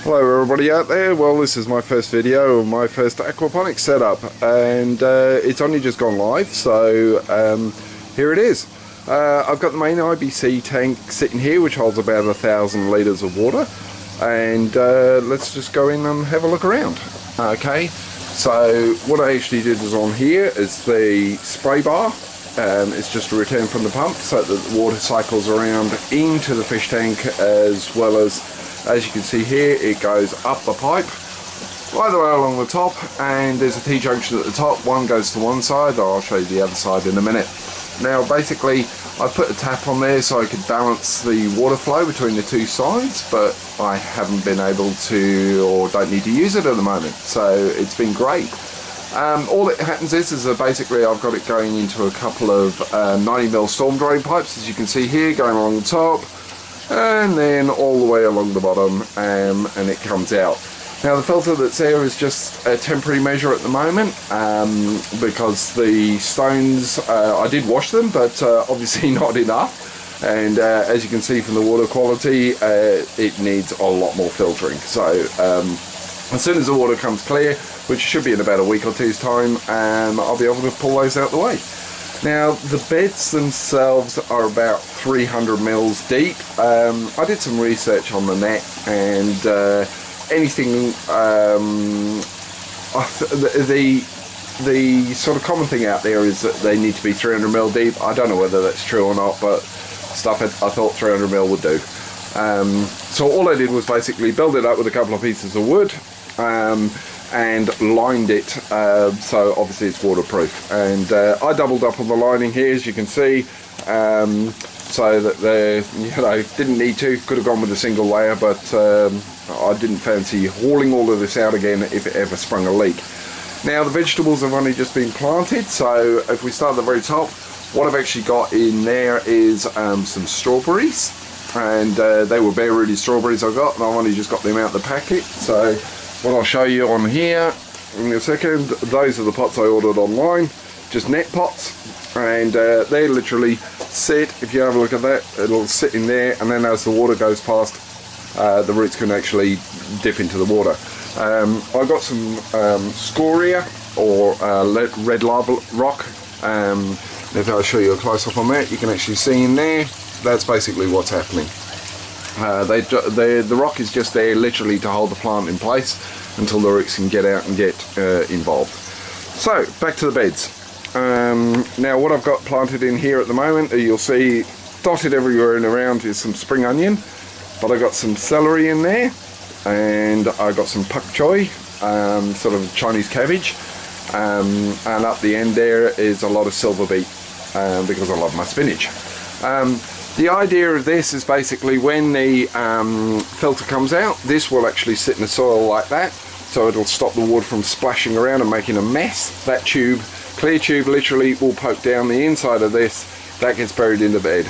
Hello everybody out there. Well, this is my first video of my first aquaponics setup, and it's only just gone live, so here it is. I've got the main IBC tank sitting here, which holds about 1,000 litres of water, and let's just go in and have a look around. Okay, so what I actually did is on here is the spray bar. It's just a return from the pump so that the water cycles around into the fish tank, as well as you can see here, it goes up the pipe right the way along the top, and there's a T-junction at the top. One goes to one side, I'll show you the other side in a minute. Now basically I put a tap on there so I could balance the water flow between the two sides, but I haven't been able to, or don't need to use it at the moment, so it's been great. All that happens is basically I've got it going into a couple of 90mm storm drain pipes, as you can see here, going along the top and then all the way along the bottom, and it comes out. Now the filter that's there is just a temporary measure at the moment, because the stones, I did wash them, but obviously not enough, and as you can see from the water quality, it needs a lot more filtering. So as soon as the water comes clear, which should be in about a week or two's time, I'll be able to pull those out the way. Now the beds themselves are about 300 mils deep. I did some research on the net, and anything, the sort of common thing out there is that they need to be 300 mil deep. I don't know whether that's true or not, but I thought 300 mil would do. So all I did was basically build it up with a couple of pieces of wood, and lined it, so obviously it's waterproof, and I doubled up on the lining here, as you can see, so that didn't need to, could have gone with a single layer, but I didn't fancy hauling all of this out again if it ever sprung a leak. Now the vegetables have only just been planted, so if we start at the very top, what I've actually got in there is some strawberries, and they were bare rooty strawberries I got, and I've only just got them out of the packet. So what I'll show you on here in a second, those are the pots I ordered online, just net pots, and they literally sit, if you have a look at that, it'll sit in there, and then as the water goes past, the roots can actually dip into the water. I've got some scoria, or red lava rock. If I show you a close-up on that, you can actually see in there, that's basically what's happening. The rock is just there literally to hold the plant in place until the roots can get out and get involved. So back to the beds. Now what I've got planted in here at the moment, you'll see dotted everywhere and around is some spring onion, but I got some celery in there, and I got some pak choy, sort of Chinese cabbage, and up the end there is a lot of silver beet, because I love my spinach. The idea of this is basically when the filter comes out, this will actually sit in the soil like that, so it'll stop the water from splashing around and making a mess. That tube, clear tube, literally will poke down the inside of this, that gets buried in the bed.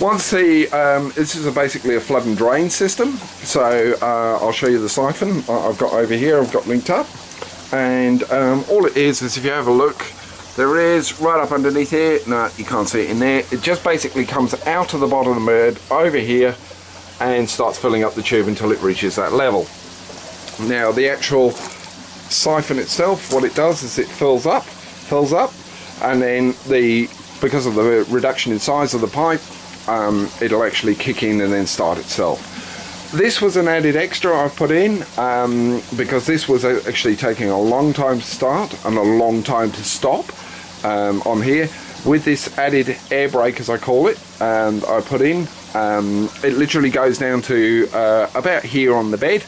Once this is basically a flood and drain system, so I'll show you the siphon I've got over here, I've got linked up, and all it is if you have a look, there is, right up underneath here, no, you can't see it in there, it just basically comes out of the bottom of the bed over here and starts filling up the tube until it reaches that level. Now the actual siphon itself, what it does is it fills up, and then because of the reduction in size of the pipe, it'll actually kick in and then start itself. This was an added extra I've put in, because this was actually taking a long time to start and a long time to stop on here. With this added air brake, as I call it, I put in, it literally goes down to about here on the bed.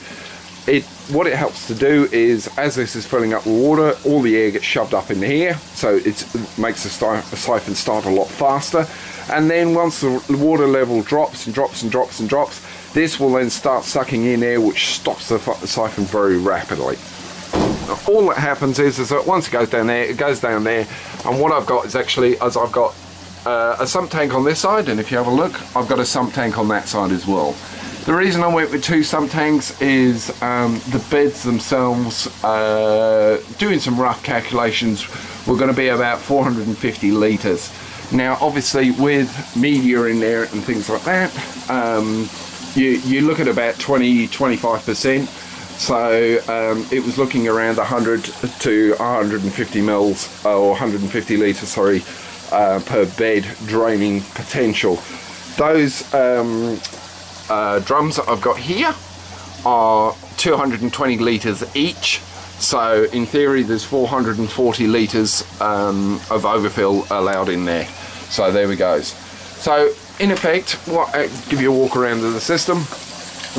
What it helps to do is, as this is filling up with water, all the air gets shoved up in here, so it makes the siphon start a lot faster, and then once the water level drops and drops and drops and drops, this will then start sucking in air, which stops the siphon very rapidly. All that happens is that once it goes down there, and what I've got is actually, I've got a sump tank on this side, and if you have a look, I've got a sump tank on that side as well. The reason I went with two sump tanks is the beds themselves, doing some rough calculations, were going to be about 450 litres. Now obviously with media in there and things like that, you look at about 20-25%. So it was looking around 100 to 150 mils or 150 litres, sorry, per bed draining potential. Those drums that I've got here are 220 litres each. So in theory there's 440 litres of overfill allowed in there. So there we go. So in effect, give you a walk around of the system.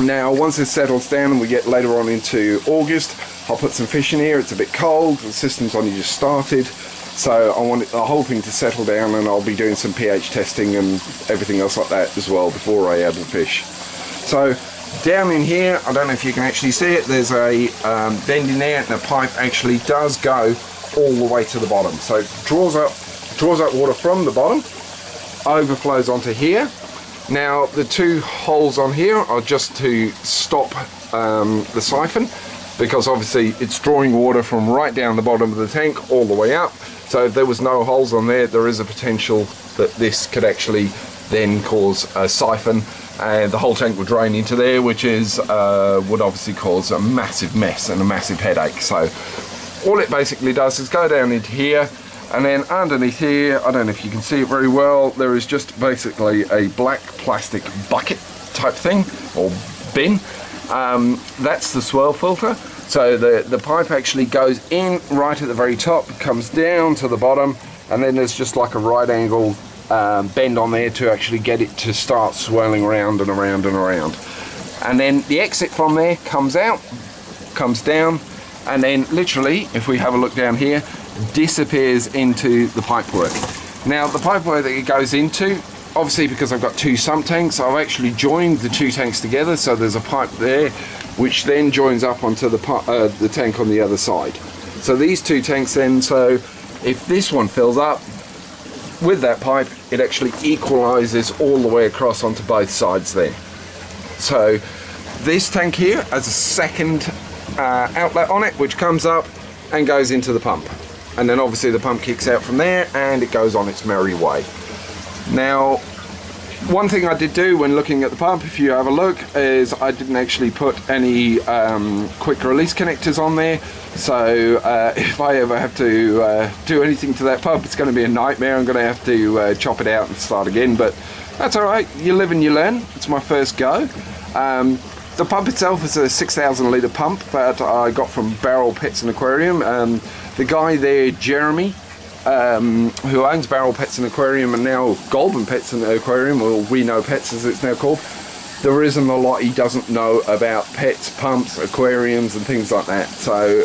Now once this settles down and we get later on into August, I'll put some fish in here. It's a bit cold, the system's only just started, so I want the whole thing to settle down, and I'll be doing some pH testing and everything else like that as well before I add the fish. So down in here, I don't know if you can actually see it, there's a bend in there, and the pipe actually does go all the way to the bottom. So it draws up water from the bottom, overflows onto here. Now the two holes on here are just to stop the siphon, because obviously it's drawing water from right down the bottom of the tank all the way up. So if there was no holes on there, there is a potential that this could actually then cause a siphon, and the whole tank would drain into there, which is would obviously cause a massive mess and a massive headache. So all it basically does is go down into here, and then underneath here, I don't know if you can see it very well, there is just basically a black plastic bucket type thing, or bin. That's the swirl filter. So the pipe actually goes in right at the very top, comes down to the bottom, and then there's just like a right angle bend on there to actually get it to start swirling around and around and around. And then the exit from there comes out, comes down, and then literally, if we have a look down here, disappears into the pipework. Now the pipework that it goes into, obviously because I've got two sump tanks, I've actually joined the two tanks together, so there's a pipe there which then joins up onto the tank on the other side. So these two tanks then, so if this one fills up with that pipe, it actually equalizes all the way across onto both sides there. So this tank here has a second outlet on it, which comes up and goes into the pump, and then obviously the pump kicks out from there and it goes on its merry way. Now one thing I did do when looking at the pump, if you have a look, is I didn't actually put any quick release connectors on there. So if I ever have to do anything to that pump, it's going to be a nightmare. I'm going to have to chop it out and start again, but that's alright, you live and you learn. It's my first go. The pump itself is a 6,000 litre pump that I got from Barrel Pets and Aquarium. The guy there, Jeremy, who owns Barrel Pets and Aquarium and now Golden Pets and Aquarium, or We Know Pets as it's now called, there isn't a lot he doesn't know about pets, pumps, aquariums and things like that. So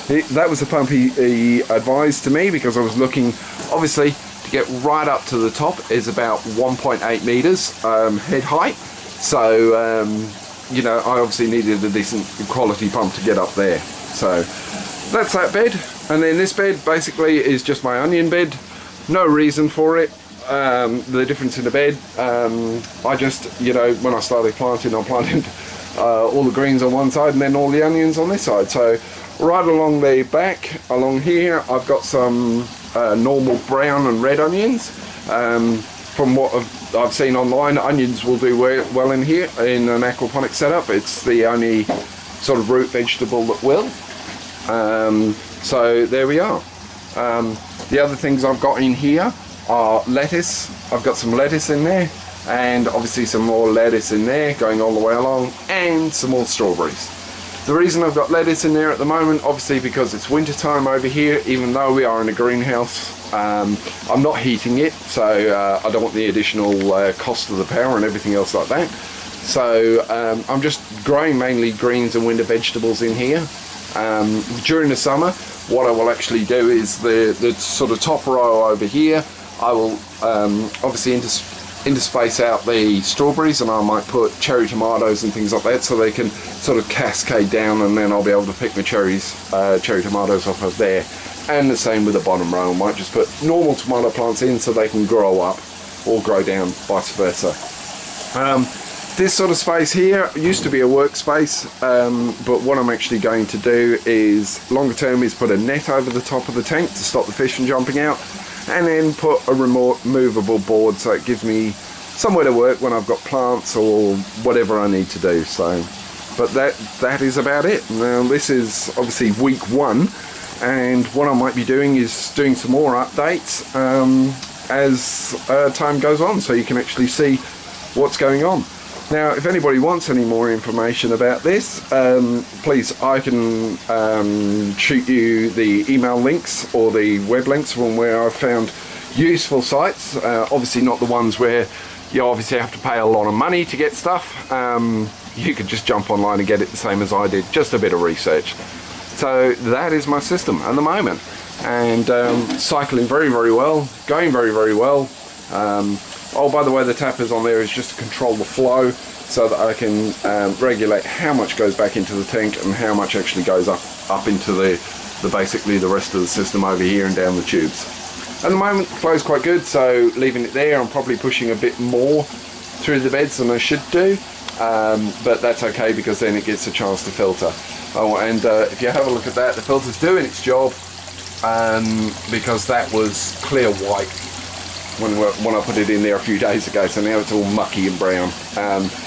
that was the pump he advised to me, because I was looking, obviously to get right up to the top is about 1.8 meters head height. So you know, I obviously needed a decent quality pump to get up there. So that's that bed. And then this bed basically is just my onion bed. No reason for it. The difference in the bed, I just, you know, when I started planting, I planted all the greens on one side and then all the onions on this side. So right along the back, along here, I've got some normal brown and red onions. From what I've seen online, onions will do well in here in an aquaponic setup. It's the only sort of root vegetable that will. So there we are. The other things I've got in here are lettuce. I've got some lettuce in there, and obviously some more lettuce in there going all the way along, and some more strawberries. The reason I've got lettuce in there at the moment, obviously because it's winter time over here, even though we are in a greenhouse, I'm not heating it, so I don't want the additional cost of the power and everything else like that. So I'm just growing mainly greens and winter vegetables in here. During the summer, what I will actually do is the sort of top row over here, I will obviously interspace out the strawberries, and I might put cherry tomatoes and things like that, so they can sort of cascade down, and then I'll be able to pick my cherry tomatoes off of there. And the same with the bottom row, I might just put normal tomato plants in so they can grow up or grow down, vice versa. This sort of space here used to be a workspace, but what I'm actually going to do is, longer term, is put a net over the top of the tank to stop the fish from jumping out, and then put a removable board so it gives me somewhere to work when I've got plants or whatever I need to do. So, but that is about it. Now this is obviously week 1, and what I might be doing is doing some more updates as time goes on, so you can actually see what's going on. Now, if anybody wants any more information about this, please, I can shoot you the email links or the web links from where I've found useful sites. Obviously not the ones where you obviously have to pay a lot of money to get stuff. You could just jump online and get it the same as I did, just a bit of research. So that is my system at the moment, and cycling very, very well, going very, very well. Oh, by the way, the tappers on there is just to control the flow, so that I can regulate how much goes back into the tank and how much actually goes up into the basically the rest of the system over here and down the tubes. At the moment, the flow's quite good, so leaving it there, I'm probably pushing a bit more through the beds than I should do, but that's okay because then it gets a chance to filter. Oh, and if you have a look at that, the filter's doing its job, because that was clear white when I put it in there a few days ago, so now it's all mucky and brown.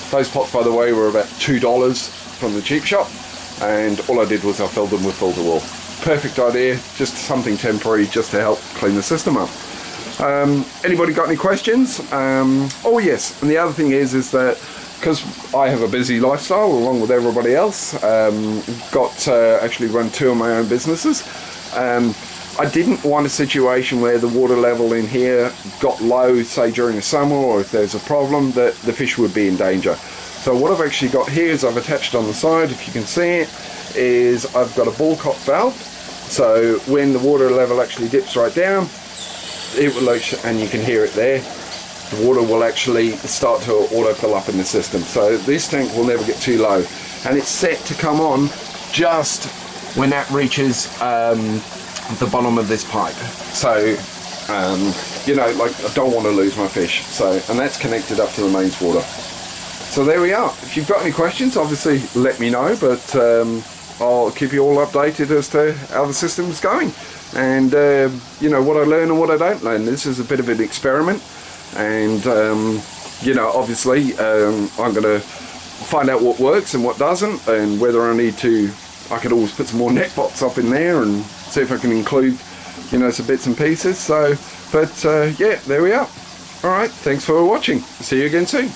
Those pots, by the way, were about $2 from the cheap shop, and all I did was I filled them with filter wool. Perfect idea, just something temporary just to help clean the system up. Anybody got any questions? Oh yes, and the other thing is that because I have a busy lifestyle along with everybody else, actually run 2 of my own businesses. I didn't want a situation where the water level in here got low, say during the summer, or if there's a problem, that the fish would be in danger. So what I've actually got here is I've attached on the side, if you can see it, is I've got a ball cock valve. So when the water level actually dips right down, it will, and you can hear it there, the water will actually start to auto fill up in the system. So this tank will never get too low, and it's set to come on just when that reaches the bottom of this pipe. So you know, like, I don't want to lose my fish, so, and that's connected up to the mains water. So there we are. If you've got any questions, obviously let me know, but I'll keep you all updated as to how the system's going, and you know, what I learn and what I don't learn. This is a bit of an experiment, and you know, obviously I'm going to find out what works and what doesn't, and whether I need to, I could always put some more net pots up in there and see if I can include, you know, some bits and pieces. So, but yeah, there we are. Alright, thanks for watching. See you again soon.